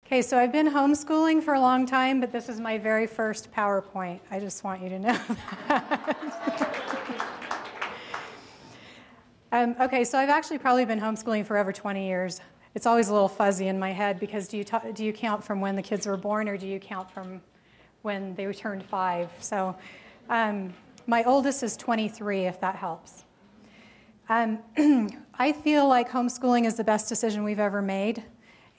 Okay, so I've been homeschooling for a long time, but this is my very first PowerPoint. I just want you to know that. Okay, so I've actually probably been homeschooling for over 20 years. It's always a little fuzzy in my head because do you count from when the kids were born or do you count from when they turned 5? So my oldest is 23, if that helps. I feel like homeschooling is the best decision we've ever made.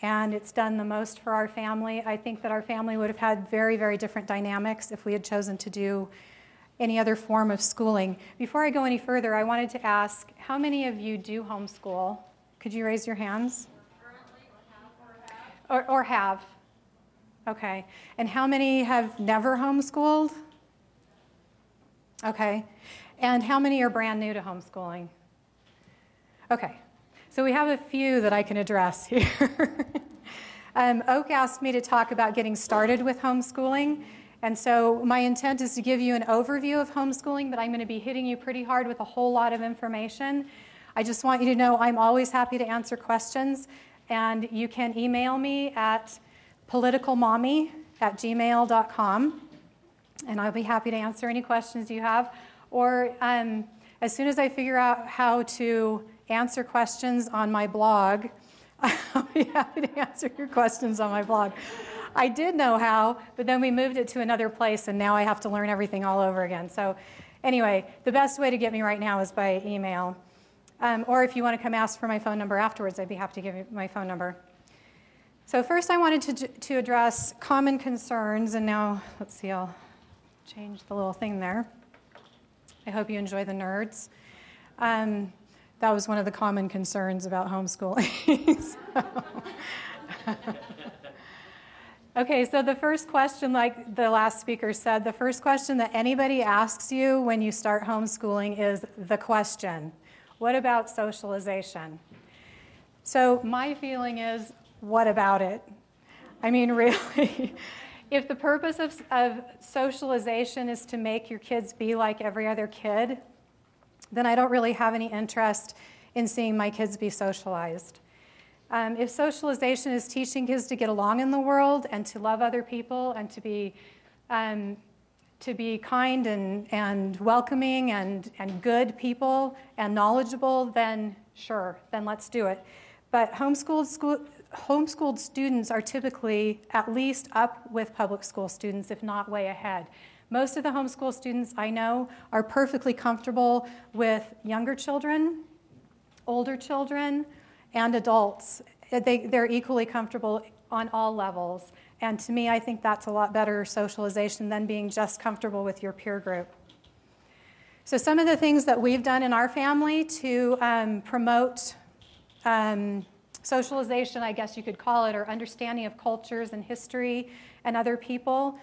And it's done the most for our family. I think that our family would have had very, very different dynamics if we had chosen to do any other form of schooling. Before I go any further, I wanted to ask, how many of you do homeschool? Could you raise your hands? Or have? Okay. And how many have never homeschooled? Okay. And how many are brand new to homeschooling? Okay. So we have a few that I can address here. Oak asked me to talk about getting started with homeschooling. And so my intent is to give you an overview of homeschooling, but I'm going to be hitting you pretty hard with a whole lot of information. I just want you to know I'm always happy to answer questions. And you can email me at politicalmommy@gmail.com. And I'll be happy to answer any questions you have. Or as soon as I figure out how to answer questions on my blog, I'll be happy to answer your questions on my blog. I did know how, but then we moved it to another place, and now I have to learn everything all over again. So anyway, the best way to get me right now is by email. Or if you want to come ask for my phone number afterwards, I'd be happy to give you my phone number. So first I wanted to address common concerns, and now, let's see, I'll change the little thing there. I hope you enjoy the nerds. That was one of the common concerns about homeschooling. Okay, so the first question, like the last speaker said, the first question that anybody asks you when you start homeschooling is the question, what about socialization? So my feeling is, what about it? I mean, really, if the purpose of socialization is to make your kids be like every other kid, then I don't really have any interest in seeing my kids be socialized. If socialization is teaching kids to get along in the world and to love other people and to be kind and welcoming and good people and knowledgeable, then sure, then let's do it. But homeschooled students are typically at least up with public school students, if not way ahead. Most of the homeschool students I know are perfectly comfortable with younger children, older children, and adults. They're equally comfortable on all levels. And to me, I think that's a lot better socialization than being just comfortable with your peer group. So some of the things that we've done in our family to promote socialization, I guess you could call it, or understanding of cultures and history and other people.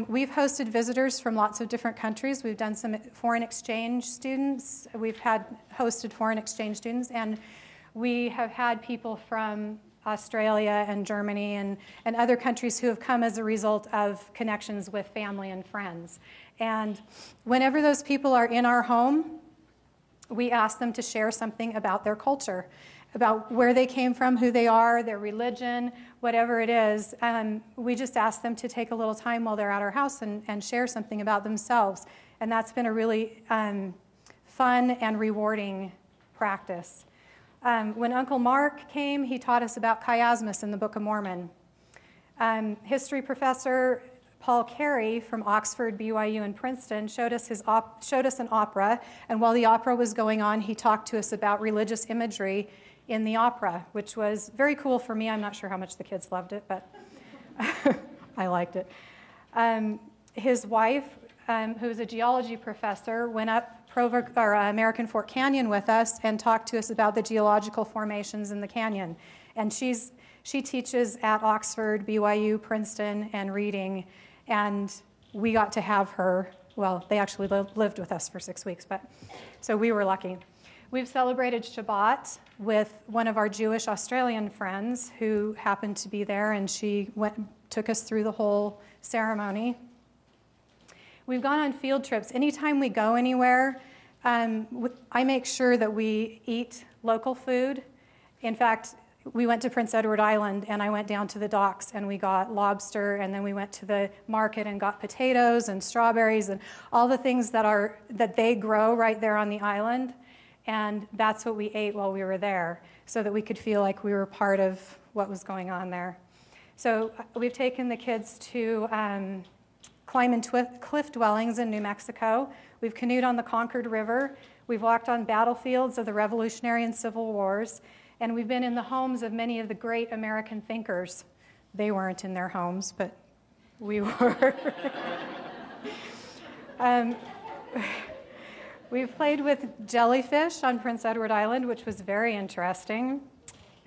We've hosted visitors from lots of different countries. We've done some foreign exchange students. We've hosted foreign exchange students, and we have had people from Australia and Germany and other countries who have come as a result of connections with family and friends. And whenever those people are in our home, we ask them to share something about their culture, about where they came from, who they are, their religion, whatever it is. We just ask them to take a little time while they're at our house and share something about themselves. And that's been a really fun and rewarding practice. When Uncle Mark came, he taught us about chiasmus in the Book of Mormon. History professor Paul Carey from Oxford, BYU, and Princeton showed us an opera, and while the opera was going on, he talked to us about religious imagery in the opera, which was very cool for me. I'm not sure how much the kids loved it, but I liked it. His wife, who's a geology professor, went up American Fork Canyon with us and talked to us about the geological formations in the canyon. And she teaches at Oxford, BYU, Princeton, and Reading, and we got to have her. Well, they actually lived with us for 6 weeks, but so we were lucky. We've celebrated Shabbat with one of our Jewish Australian friends who happened to be there, and she took us through the whole ceremony. We've gone on field trips. Anytime we go anywhere, I make sure that we eat local food. In fact, we went to Prince Edward Island, and I went down to the docks, and we got lobster, and then we went to the market and got potatoes and strawberries and all the things that they grow right there on the island. And that's what we ate while we were there, so that we could feel like we were part of what was going on there. So we've taken the kids to climb in cliff dwellings in New Mexico. We've canoed on the Concord River. We've walked on battlefields of the Revolutionary and Civil Wars. And we've been in the homes of many of the great American thinkers. They weren't in their homes, but we were. We've played with jellyfish on Prince Edward Island, which was very interesting.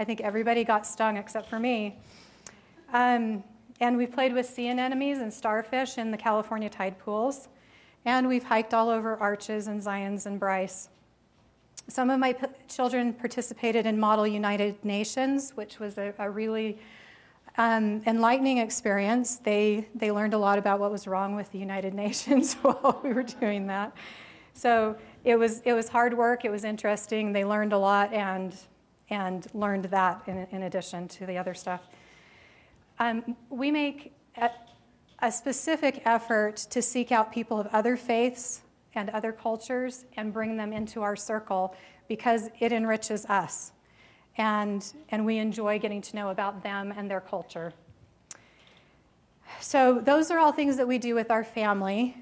I think everybody got stung except for me. And we've played with sea anemones and starfish in the California tide pools. And we've hiked all over Arches and Zions and Bryce. Some of my children participated in Model United Nations, which was a really enlightening experience. They learned a lot about what was wrong with the United Nations while we were doing that. So it was hard work. It was interesting. They learned a lot and learned that in addition to the other stuff. We make a specific effort to seek out people of other faiths and other cultures and bring them into our circle because it enriches us. And we enjoy getting to know about them and their culture. So those are all things that we do with our family,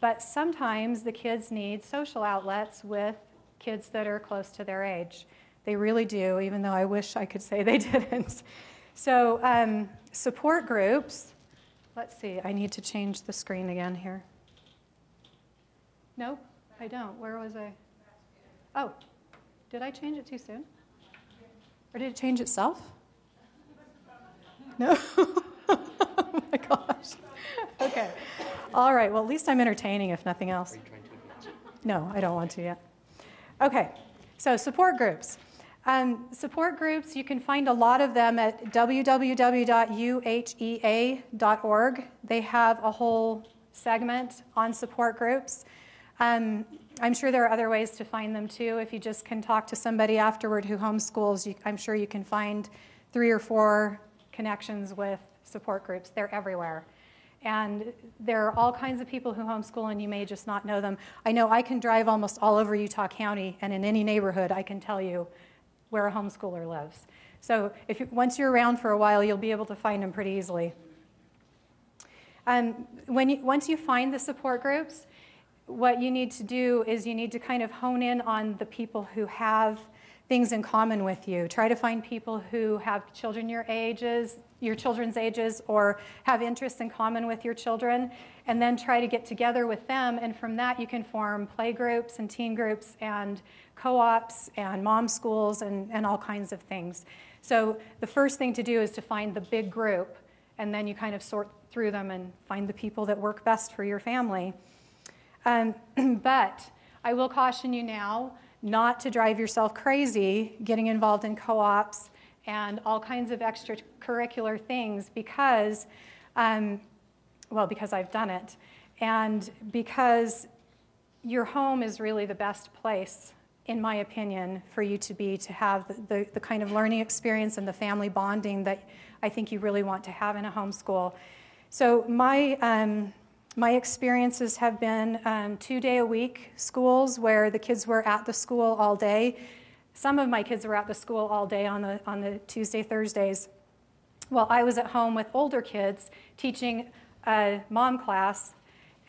but sometimes the kids need social outlets with kids that are close to their age. They really do, even though I wish I could say they didn't. So support groups, let's see, I need to change the screen again here. No, I don't. Where was I? Oh, did I change it too soon? Or did it change itself? No? Oh my gosh. Okay. All right, well, at least I'm entertaining, if nothing else. Are you trying to? No, I don't want to yet. Okay, so support groups. Support groups, you can find a lot of them at www.uhea.org. They have a whole segment on support groups. I'm sure there are other ways to find them too. If you just can talk to somebody afterward who homeschools, I'm sure you can find 3 or 4 connections with support groups. They're everywhere. And there are all kinds of people who homeschool, and you may just not know them. I know I can drive almost all over Utah County, and in any neighborhood, I can tell you where a homeschooler lives. So once you're around for a while, you'll be able to find them pretty easily. Once you find the support groups, what you need to do is you need to kind of hone in on the people who have things in common with you. Try to find people who have children your children's ages, or have interests in common with your children, and then try to get together with them, and from that you can form play groups and teen groups and co-ops and mom schools and all kinds of things. So the first thing to do is to find the big group, and then you kind of sort through them and find the people that work best for your family. But I will caution you now not to drive yourself crazy getting involved in co-ops and all kinds of extracurricular things because I've done it, and because your home is really the best place, in my opinion, for you to have the kind of learning experience and the family bonding that I think you really want to have in a homeschool. So my experiences have been 2-day-a-week schools where the kids were at the school all day. Some of my kids were at the school all day on the Tuesday, Thursdays, while I was at home with older kids teaching a mom class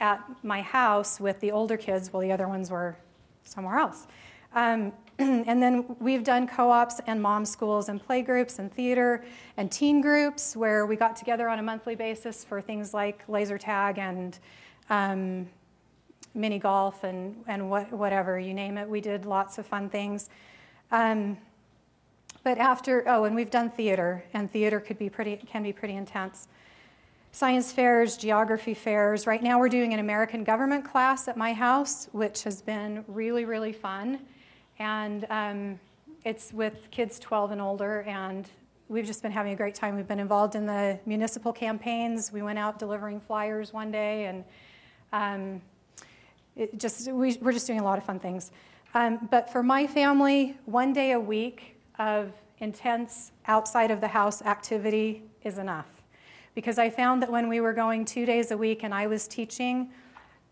at my house with the older kids while the other ones were somewhere else. And then we've done co-ops and mom schools and play groups and theater and teen groups where we got together on a monthly basis for things like laser tag and mini golf and whatever, you name it. We did lots of fun things. And we've done theater, and theater can be pretty intense. Science fairs, geography fairs. Right now we're doing an American government class at my house, which has been really, really fun. And it's with kids 12 and older, and we've just been having a great time. We've been involved in the municipal campaigns. We went out delivering flyers one day, and we're just doing a lot of fun things. But for my family, 1 day a week of intense outside of the house activity is enough. Because I found that when we were going 2 days a week and I was teaching,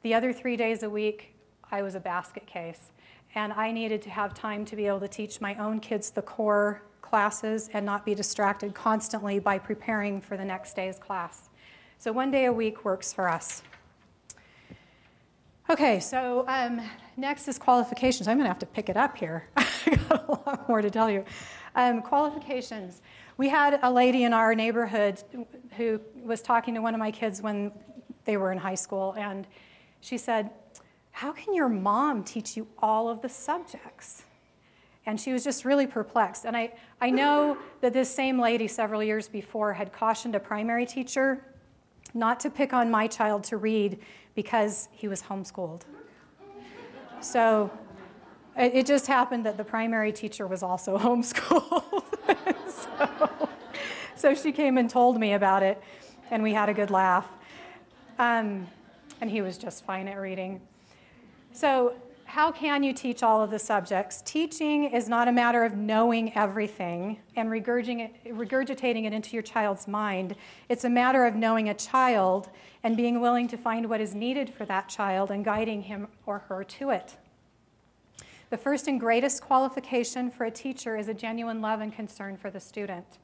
the other 3 days a week, I was a basket case. And I needed to have time to be able to teach my own kids the core classes and not be distracted constantly by preparing for the next day's class. So 1 day a week works for us. Okay, so next is qualifications. I'm going to have to pick it up here. I got a lot more to tell you. Qualifications. We had a lady in our neighborhood who was talking to one of my kids when they were in high school, and she said, "How can your mom teach you all of the subjects?" And she was just really perplexed. And I know that this same lady several years before had cautioned a primary teacher not to pick on my child to read because he was homeschooled. So it just happened that the primary teacher was also homeschooled. So she came and told me about it, and we had a good laugh. And he was just fine at reading. So how can you teach all of the subjects? Teaching is not a matter of knowing everything and regurgitating it into your child's mind. It's a matter of knowing a child and being willing to find what is needed for that child and guiding him or her to it. The first and greatest qualification for a teacher is a genuine love and concern for the student.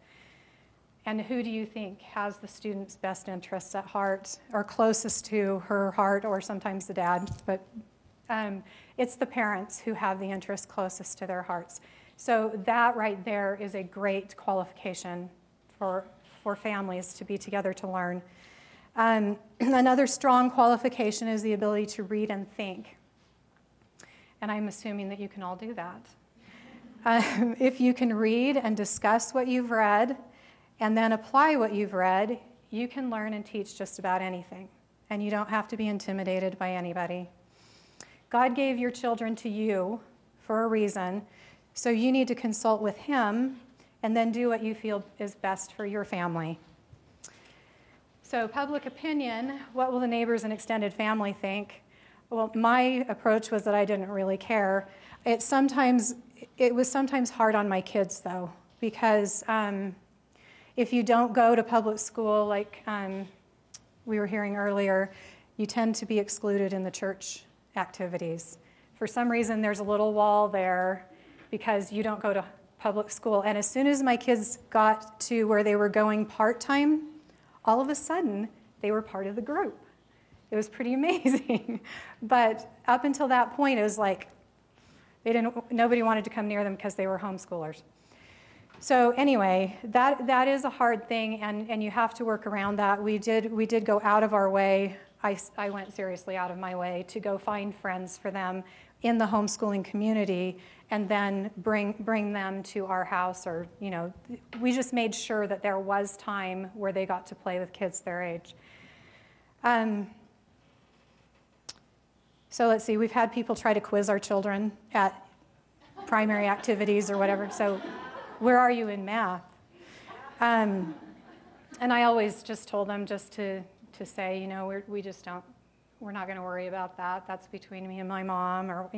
And who do you think has the student's best interests at heart, or closest to her heart, or sometimes the dad? But it's the parents who have the interest closest to their hearts. So that right there is a great qualification for families to be together to learn. Another strong qualification is the ability to read and think. And I'm assuming that you can all do that. If you can read and discuss what you've read and then apply what you've read, you can learn and teach just about anything. And you don't have to be intimidated by anybody. God gave your children to you for a reason, so you need to consult with Him and then do what you feel is best for your family. So public opinion, what will the neighbors and extended family think? Well, my approach was that I didn't really care. It was sometimes hard on my kids, though, because if you don't go to public school, like we were hearing earlier, you tend to be excluded in the church activities. For some reason, there's a little wall there because you don't go to public school. And as soon as my kids got to where they were going part-time, all of a sudden, they were part of the group. It was pretty amazing. But up until that point, it was like nobody wanted to come near them because they were homeschoolers. So anyway, that is a hard thing, and you have to work around that. We did go out of our way. I went seriously out of my way to go find friends for them in the homeschooling community and then bring them to our house, or, we just made sure that there was time where they got to play with kids their age. So let's see, we've had people try to quiz our children at primary activities or whatever. So where are you in math? And I always just told them just to say, we're not going to worry about that. That's between me and my mom, or,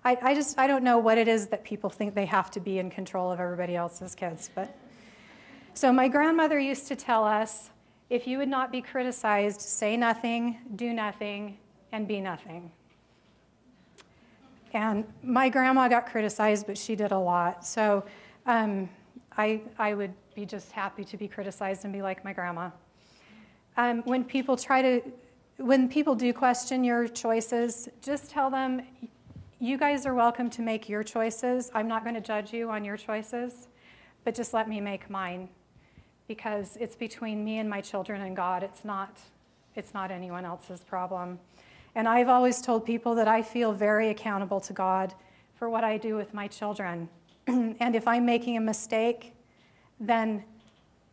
I don't know what it is that people think they have to be in control of everybody else's kids. But so my grandmother used to tell us, if you would not be criticized, say nothing, do nothing, and be nothing. And my grandma got criticized, but she did a lot. So I would be just happy to be criticized and be like my grandma. When people do question your choices, just tell them, you guys are welcome to make your choices. I'm not going to judge you on your choices, but just let me make mine, because it's between me and my children and God. It's not anyone else's problem. And I've always told people that I feel very accountable to God for what I do with my children. And if I'm making a mistake, then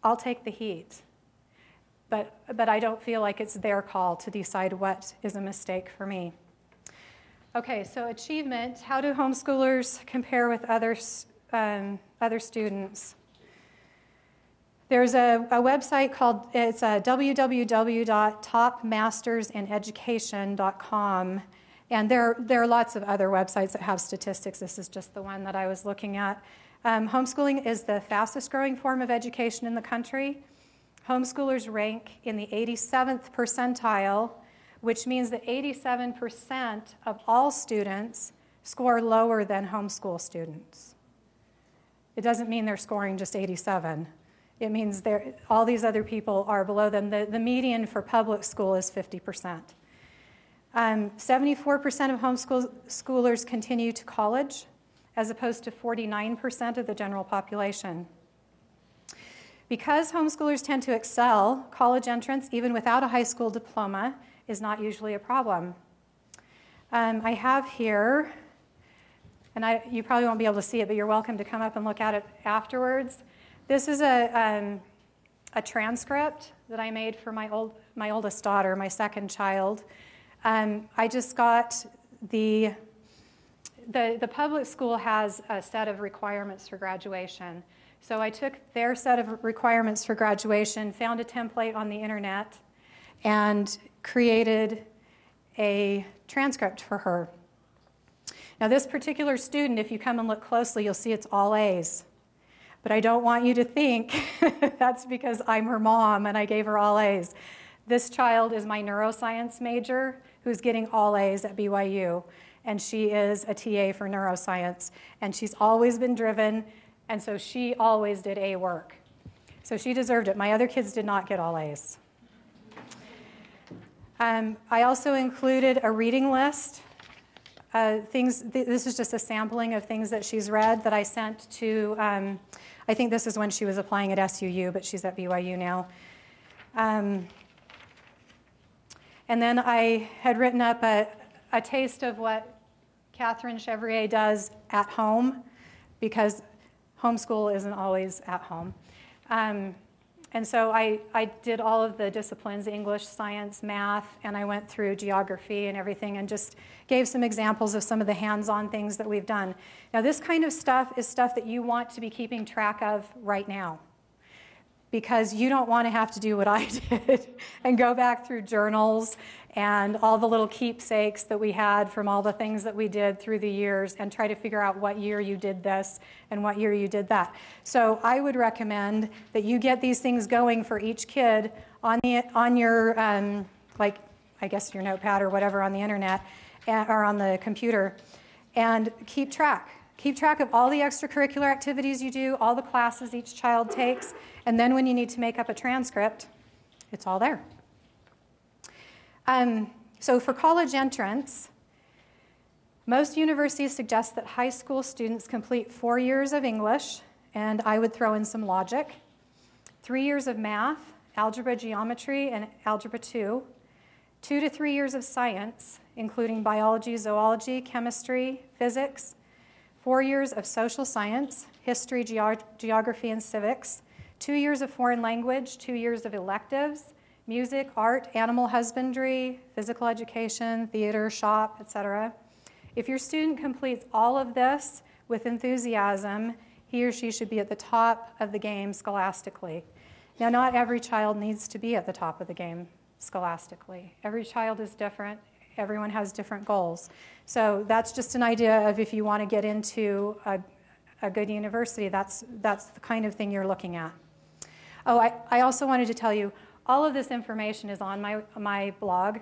I'll take the heat. But I don't feel like it's their call to decide what is a mistake for me. Okay, so achievement. How do homeschoolers compare with other students? There's a website called, it's www.topmastersineducation.com, And there are lots of other websites that have statistics. This is just the one that I was looking at. Homeschooling is the fastest growing form of education in the country. Homeschoolers rank in the 87th percentile, which means that 87% of all students score lower than homeschool students. It doesn't mean they're scoring just 87. It means all these other people are below them. The median for public school is 50%. 74% of homeschoolers continue to college, as opposed to 49% of the general population. Because homeschoolers tend to excel, college entrance, even without a high school diploma, is not usually a problem. I have here, and you probably won't be able to see it, but you're welcome to come up and look at it afterwards. This is a transcript that I made for my oldest daughter, my second child. I just got the public school has a set of requirements for graduation. So I took their set of requirements for graduation, found a template on the internet, and created a transcript for her. Now this particular student, if you come and look closely, you'll see it's all A's. But I don't want you to think that's because I'm her mom and I gave her all A's. This child is my neuroscience major who's getting all A's at BYU, and she is a TA for neuroscience, and she's always been driven, and so she always did A work. So she deserved it. My other kids did not get all A's. I also included a reading list. This is just a sampling of things that she's read that I sent to, I think this is when she was applying at SUU, but she's at BYU now. And then I had written up a taste of what Catherine Chevrier does at home, because homeschool isn't always at home. And so I did all of the disciplines, English, science, math, and I went through geography and everything and just gave some examples of some of the hands-on things that we've done. Now this kind of stuff is stuff that you want to be keeping track of right now, because you don't want to have to do what I did and go back through journals and all the little keepsakes that we had from all the things that we did through the years and try to figure out what year you did this and what year you did that. So I would recommend that you get these things going for each kid on your, like, I guess your notepad or whatever on the internet or on the computer, and keep track. Keep track of all the extracurricular activities you do, all the classes each child takes, and then when you need to make up a transcript, it's all there. So for college entrance, most universities suggest that high school students complete 4 years of English, and I would throw in some logic, 3 years of math, algebra, geometry, and algebra 2, 2 to 3 years of science, including biology, zoology, chemistry, physics, 4 years of social science, history, geography, and civics, 2 years of foreign language, 2 years of electives, music, art, animal husbandry, physical education, theater, shop, etc. If your student completes all of this with enthusiasm, he or she should be at the top of the game scholastically. Now, not every child needs to be at the top of the game scholastically. Every child is different. Everyone has different goals. So that's just an idea of if you want to get into a good university, that's the kind of thing you're looking at. Oh, I also wanted to tell you, all of this information is on my blog,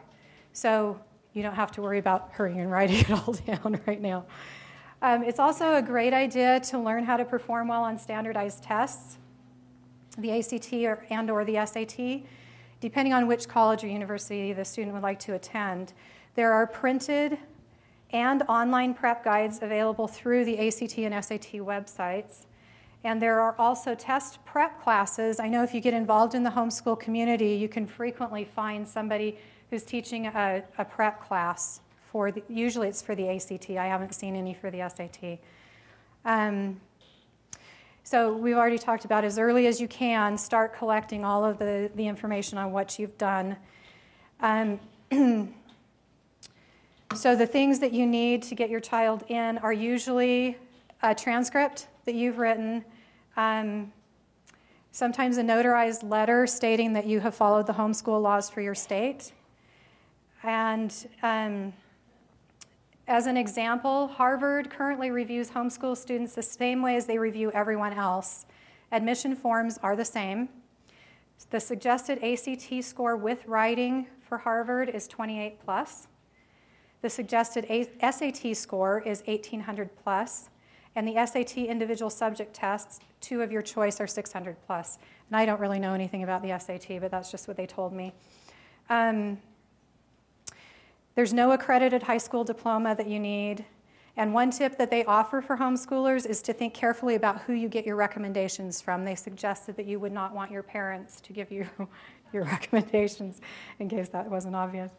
so you don't have to worry about hurrying and writing it all down right now. It's also a great idea to learn how to perform well on standardized tests, the ACT or the SAT, depending on which college or university the student would like to attend. There are printed and online prep guides available through the ACT and SAT websites. And there are also test prep classes. I know if you get involved in the homeschool community, you can frequently find somebody who's teaching a prep class usually it's for the ACT. I haven't seen any for the SAT. So we've already talked about as early as you can, start collecting all of the information on what you've done. So the things that you need to get your child in are usually a transcript that you've written, sometimes a notarized letter stating that you have followed the homeschool laws for your state, and As an example, Harvard currently reviews homeschool students the same way as they review everyone else. Admission forms are the same. The suggested ACT score with writing for Harvard is 28 plus. The suggested SAT score is 1800 plus. And the SAT individual subject tests, 2 of your choice, are 600 plus. And I don't really know anything about the SAT, but that's just what they told me. There's no accredited high school diploma that you need. And one tip that they offer for homeschoolers is to think carefully about who you get your recommendations from. They suggested that you would not want your parents to give you your recommendations, in case that wasn't obvious.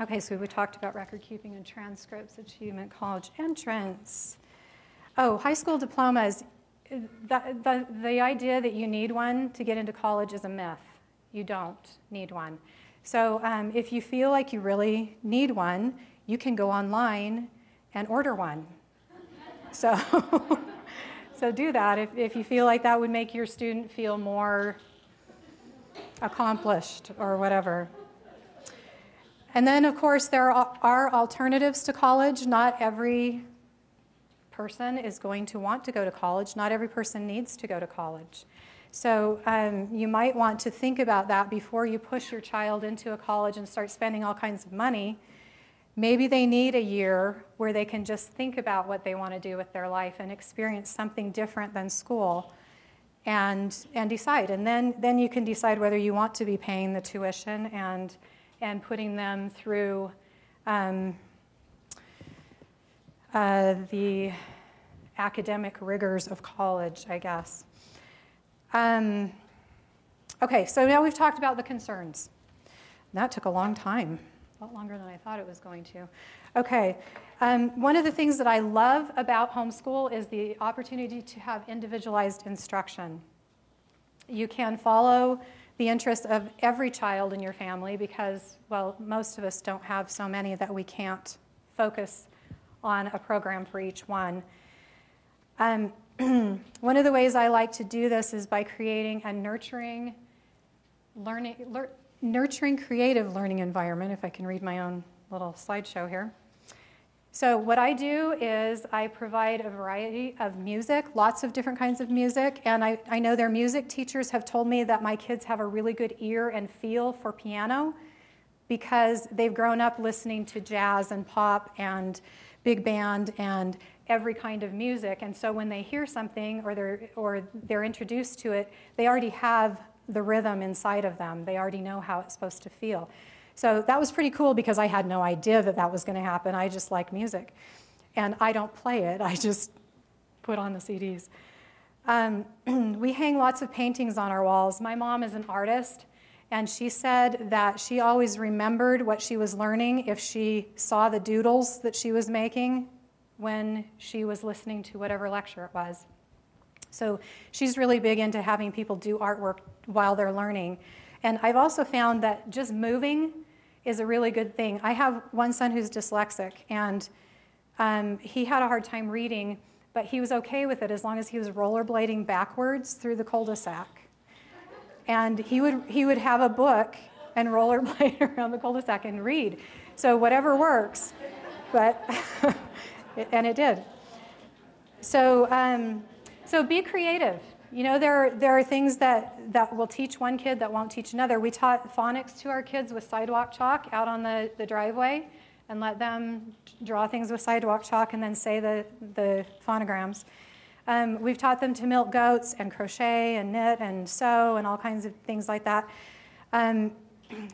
Okay, so we talked about record keeping and transcripts, achievement, college entrance. Oh, high school diplomas. The idea that you need one to get into college is a myth. You don't need one. So if you feel like you really need one, you can go online and order one. So do that if you feel like that would make your student feel more accomplished or whatever. And then, of course, there are alternatives to college. Not every person is going to want to go to college. Not every person needs to go to college. So you might want to think about that before you push your child into a college and start spending all kinds of money. Maybe they need a year where they can just think about what they want to do with their life and experience something different than school and decide. And then you can decide whether you want to be paying the tuition and putting them through the academic rigors of college, I guess. Okay, so now we've talked about the concerns. That took a long time, a lot longer than I thought it was going to. Okay, one of the things that I love about homeschool is the opportunity to have individualized instruction. You can follow the interests of every child in your family because, well, most of us don't have so many that we can't focus on a program for each one. One of the ways I like to do this is by creating a nurturing creative learning environment, if I can read my own little slideshow here. So what I do is I provide a variety of music, lots of different kinds of music, and I know their music teachers have told me that my kids have a really good ear and feel for piano because they've grown up listening to jazz and pop and big band and every kind of music, and so when they hear something or they're introduced to it, they already have the rhythm inside of them. They already know how it's supposed to feel. So that was pretty cool because I had no idea that that was going to happen. I just like music, and I don't play it. I just put on the CDs. We hang lots of paintings on our walls. My mom is an artist, and she said that she always remembered what she was learning if she saw the doodles that she was making when she was listening to whatever lecture it was. So she's really big into having people do artwork while they're learning. And I've also found that just moving is a really good thing. I have one son who's dyslexic, and he had a hard time reading, but he was okay with it as long as he was rollerblading backwards through the cul-de-sac. And he would have a book and rollerblade around the cul-de-sac and read. So whatever works, but and it did. So be creative. You know, there are things that will teach one kid that won't teach another. We taught phonics to our kids with sidewalk chalk out on the driveway and let them draw things with sidewalk chalk and then say the phonograms. We've taught them to milk goats and crochet and knit and sew and all kinds of things like that.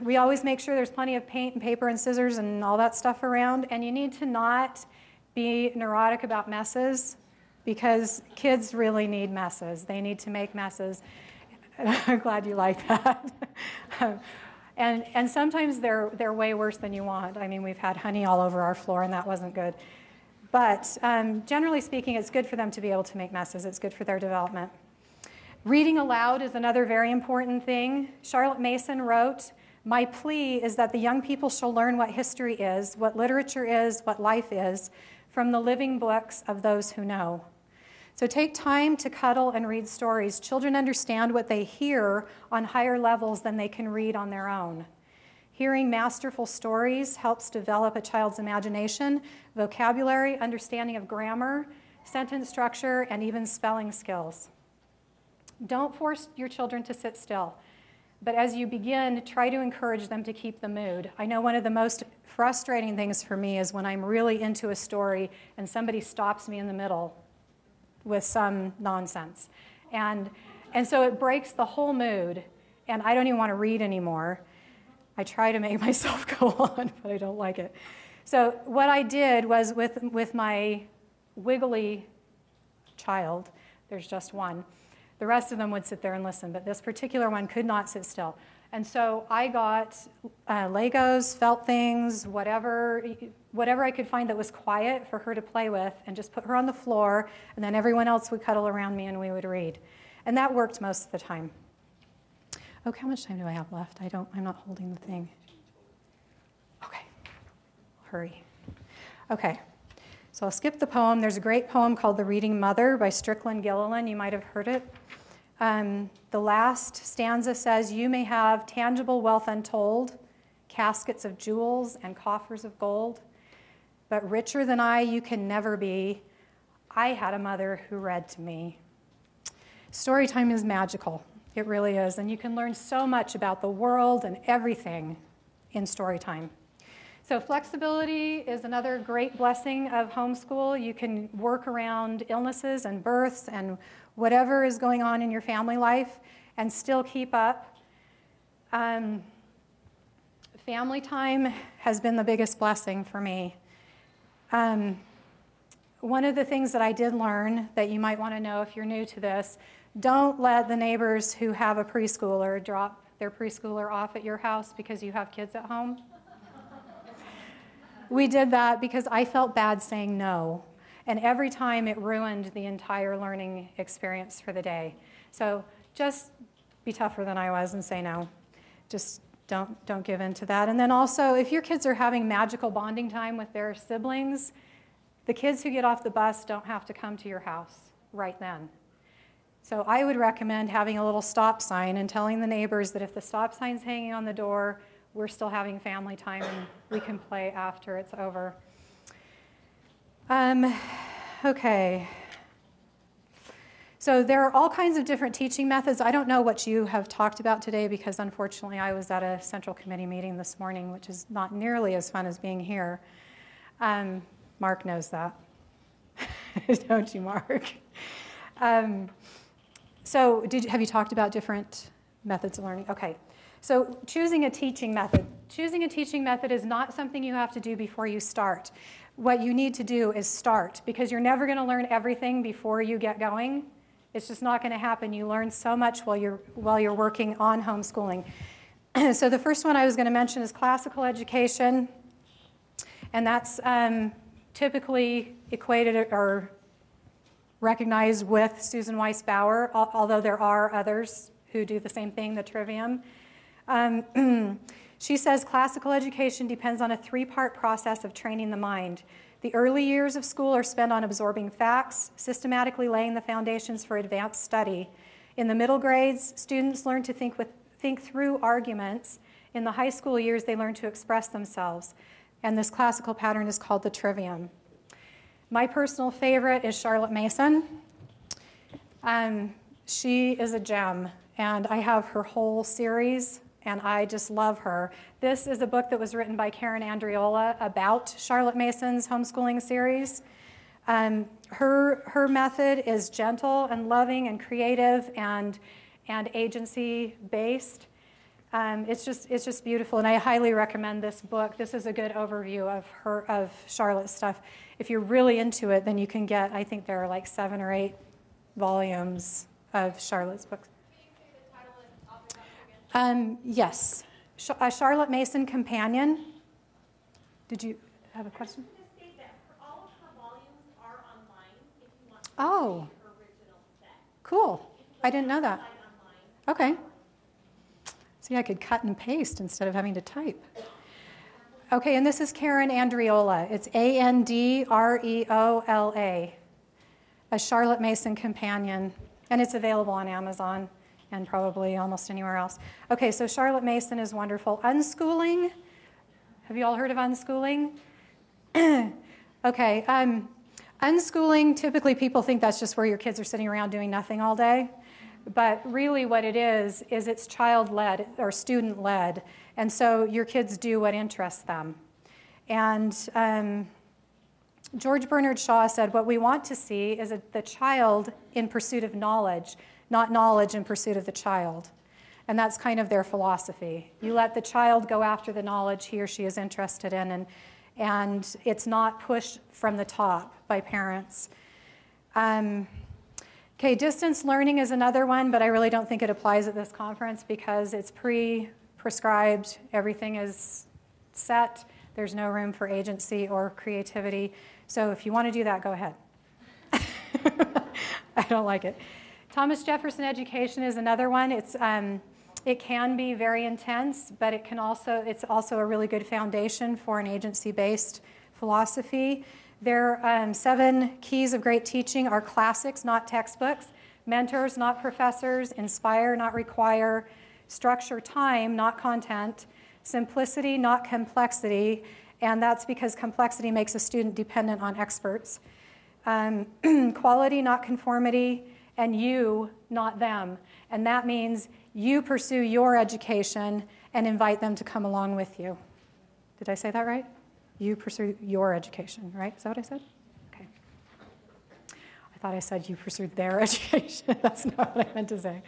We always make sure there's plenty of paint and paper and scissors and all that stuff around, and you need to not be neurotic about messes, because kids really need messes. They need to make messes. I'm glad you like that. And sometimes they're way worse than you want. I mean, we've had honey all over our floor, and that wasn't good. But generally speaking, it's good for them to be able to make messes. It's good for their development. Reading aloud is another very important thing. Charlotte Mason wrote, "My plea is that the young people shall learn what history is, what literature is, what life is, from the living books of those who know." So take time to cuddle and read stories. Children understand what they hear on higher levels than they can read on their own. Hearing masterful stories helps develop a child's imagination, vocabulary, understanding of grammar, sentence structure, and even spelling skills. Don't force your children to sit still, but as you begin, try to encourage them to keep the mood. I know one of the most frustrating things for me is when I'm really into a story and somebody stops me in the middle with some nonsense. And so it breaks the whole mood, and I don't even want to read anymore. I try to make myself go on, but I don't like it. So what I did was with my wiggly child, there's just one, the rest of them would sit there and listen, but this particular one could not sit still. And so I got Legos, felt things, whatever I could find that was quiet for her to play with, and just put her on the floor, and then everyone else would cuddle around me and we would read. And that worked most of the time. Okay, how much time do I have left? I'm not holding the thing. Okay, hurry. Okay, so I'll skip the poem. There's a great poem called The Reading Mother by Strickland Gilliland. You might have heard it. The last stanza says, "You may have tangible wealth untold, caskets of jewels and coffers of gold, but richer than I you can never be. I had a mother who read to me." Story time is magical. It really is. And you can learn so much about the world and everything in story time. So flexibility is another great blessing of homeschool. You can work around illnesses and births and whatever is going on in your family life and still keep up. Family time has been the biggest blessing for me. One of the things that I did learn that you might want to know if you're new to this, don't let the neighbors who have a preschooler drop their preschooler off at your house because you have kids at home. We did that because I felt bad saying no. And every time it ruined the entire learning experience for the day. So just be tougher than I was and say no. Just don't give in to that. And then also, if your kids are having magical bonding time with their siblings, the kids who get off the bus don't have to come to your house right then. So I would recommend having a little stop sign and telling the neighbors that if the stop sign's hanging on the door, we're still having family time and we can play after it's over. Okay. So there are all kinds of different teaching methods. I don't know what you have talked about today because unfortunately I was at a central committee meeting this morning, which is not nearly as fun as being here. Mark knows that. Don't you, Mark? So have you talked about different methods of learning? Okay. So choosing a teaching method. Choosing a teaching method is not something you have to do before you start. What you need to do is start, because you're never going to learn everything before you get going. It's just not going to happen. You learn so much while you're working on homeschooling. So the first one I was going to mention is classical education, and that's typically equated or recognized with Susan Weiss Bauer, although there are others who do the same thing, the trivium. She says classical education depends on a three-part process of training the mind. The early years of school are spent on absorbing facts, systematically laying the foundations for advanced study. In the middle grades, students learn to think through arguments. In the high school years, they learn to express themselves. And this classical pattern is called the trivium. My personal favorite is Charlotte Mason. She is a gem, and I have her whole series, and I just love her. This is a book that was written by Karen Andriola about Charlotte Mason's homeschooling series. Her method is gentle and loving and creative and agency-based. It's just beautiful, and I highly recommend this book. This is a good overview of Charlotte's stuff. If you're really into it, then you can get, I think there are like 7 or 8 volumes of Charlotte's books. Can you say the title and author again? Yes, a Charlotte Mason Companion. Did you have a question? I was going to say that all of her volumes are online if you want to Oh, read her original set. cool. I didn't know that. Online. Okay. See, I could cut and paste instead of having to type. Okay, and this is Karen Andriola. It's Andreola, a Charlotte Mason Companion, and it's available on Amazon and probably almost anywhere else. Okay, so Charlotte Mason is wonderful. Unschooling, have you all heard of unschooling? Okay, unschooling, typically people think that's just where your kids are sitting around doing nothing all day. But really what it is it's child-led or student-led. And so your kids do what interests them. And George Bernard Shaw said, what we want to see is the child in pursuit of knowledge, not knowledge in pursuit of the child. And that's kind of their philosophy. You let the child go after the knowledge he or she is interested in, and it's not pushed from the top by parents. Okay, distance learning is another one, but I really don't think it applies at this conference because it's pre-prescribed. Everything is set. There's no room for agency or creativity. So if you want to do that, go ahead. I don't like it. Thomas Jefferson education is another one. It can be very intense, but it's also a really good foundation for an agency-based philosophy. Their 7 keys of great teaching are classics, not textbooks, mentors, not professors, inspire, not require, structure time, not content, simplicity, not complexity, and that's because complexity makes a student dependent on experts, quality, not conformity, and you, not them. And that means you pursue your education and invite them to come along with you. Did I say that right? You pursue your education, right? Is that what I said? Okay. I thought I said you pursued their education. That's not what I meant to say.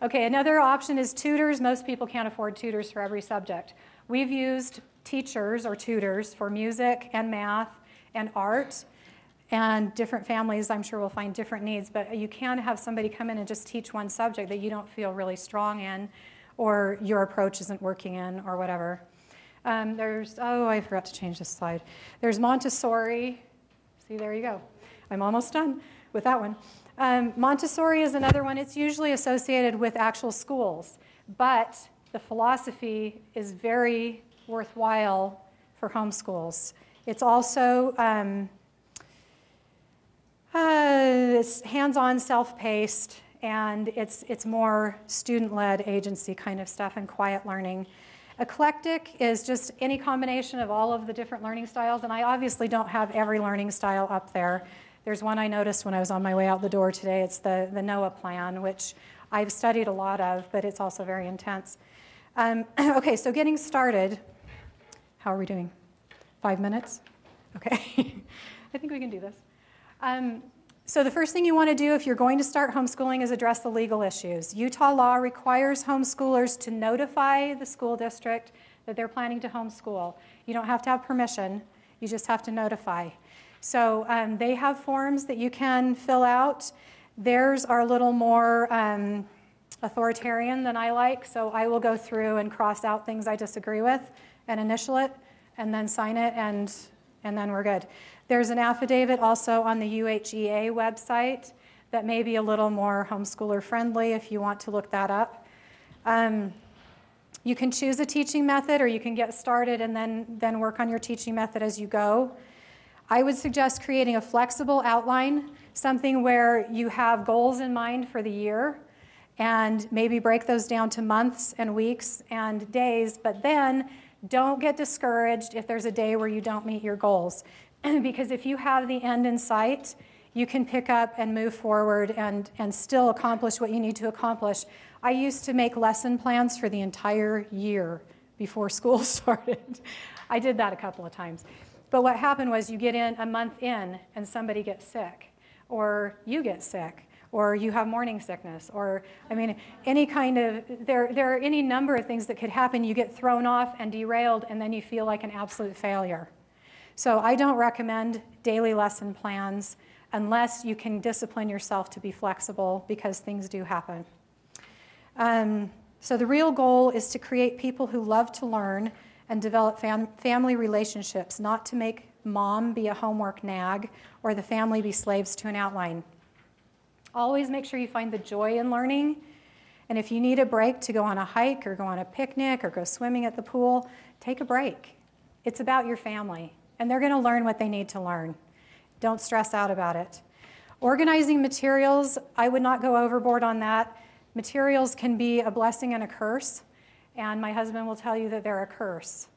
Okay, another option is tutors. Most people can't afford tutors for every subject. We've used teachers or tutors for music and math and art, and different families, I'm sure, will find different needs, but you can have somebody come in and just teach one subject that you don't feel really strong in, or your approach isn't working in, or whatever. I forgot to change this slide. There's Montessori. See, there you go. I'm almost done with that one. Montessori is another one. It's usually associated with actual schools, but the philosophy is very worthwhile for homeschools. It's also it's hands-on, self-paced, and it's more student-led agency kind of stuff and quiet learning. Eclectic is just any combination of all of the different learning styles, and I obviously don't have every learning style up there. There's one I noticed when I was on my way out the door today. It's the NOAA plan, which I've studied a lot of, but it's also very intense. Okay, so getting started. How are we doing? 5 minutes? Okay. I think we can do this. So the first thing you want to do if you're going to start homeschooling is address the legal issues. Utah law requires homeschoolers to notify the school district that they're planning to homeschool. You don't have to have permission. You just have to notify. So they have forms that you can fill out. Theirs are a little more authoritarian than I like, so I will go through and cross out things I disagree with and initial it and then sign it, and then we're good. There's an affidavit also on the UHEA website that may be a little more homeschooler friendly if you want to look that up. You can choose a teaching method, or you can get started and then work on your teaching method as you go. I would suggest creating a flexible outline, something where you have goals in mind for the year, and maybe break those down to months and weeks and days, but then don't get discouraged if there's a day where you don't meet your goals. Because if you have the end in sight, you can pick up and move forward and still accomplish what you need to accomplish. I used to make lesson plans for the entire year before school started. I did that a couple of times. But what happened was you get in a month in and somebody gets sick, or you get sick, or you have morning sickness, or, I mean, any kind of, there are any number of things that could happen. You get thrown off and derailed, and then you feel like an absolute failure. So I don't recommend daily lesson plans unless you can discipline yourself to be flexible, because things do happen. So the real goal is to create people who love to learn and develop family relationships, not to make mom be a homework nag or the family be slaves to an outline. Always make sure you find the joy in learning. And if you need a break to go on a hike or go on a picnic or go swimming at the pool, take a break. It's about your family, and they're going to learn what they need to learn. Don't stress out about it. Organizing materials, I would not go overboard on that. Materials can be a blessing and a curse, and my husband will tell you that they're a curse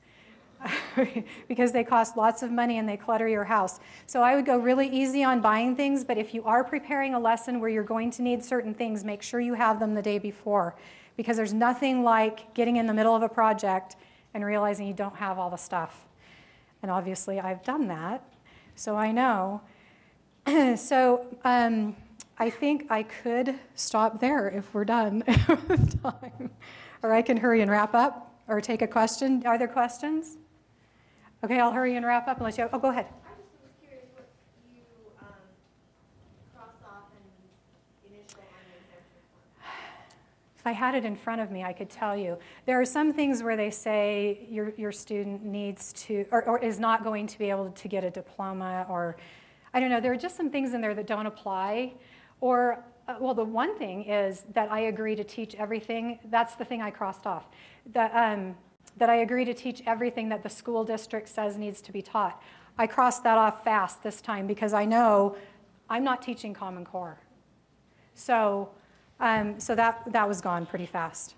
because they cost lots of money and they clutter your house. So I would go really easy on buying things, but if you are preparing a lesson where you're going to need certain things, make sure you have them the day before, because there's nothing like getting in the middle of a project and realizing you don't have all the stuff. And obviously I've done that, so I know. So I think I could stop there if we're done with time. Or I can hurry and wrap up or take a question. Are there questions? Okay, I'll hurry and wrap up unless you have, oh, go ahead. I just was curious what you cross off and initial on your exemption form. If I had it in front of me, I could tell you. There are some things where they say your student needs to, or is not going to be able to get a diploma, or I don't know, there are just some things in there that don't apply. Or, well, the one thing is that I agree to teach everything. That's the thing I crossed off. That I agree to teach everything that the school district says needs to be taught. I crossed that off fast this time because I know I'm not teaching Common Core. So, so that was gone pretty fast.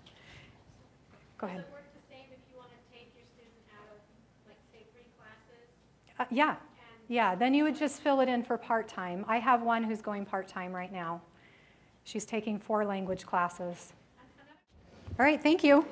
Go ahead. Does it work the same if you want to take your student out of, like, say, 3 classes? Yeah. Yeah, then you would just fill it in for part-time. I have one who's going part-time right now. She's taking 4 language classes. All right, thank you.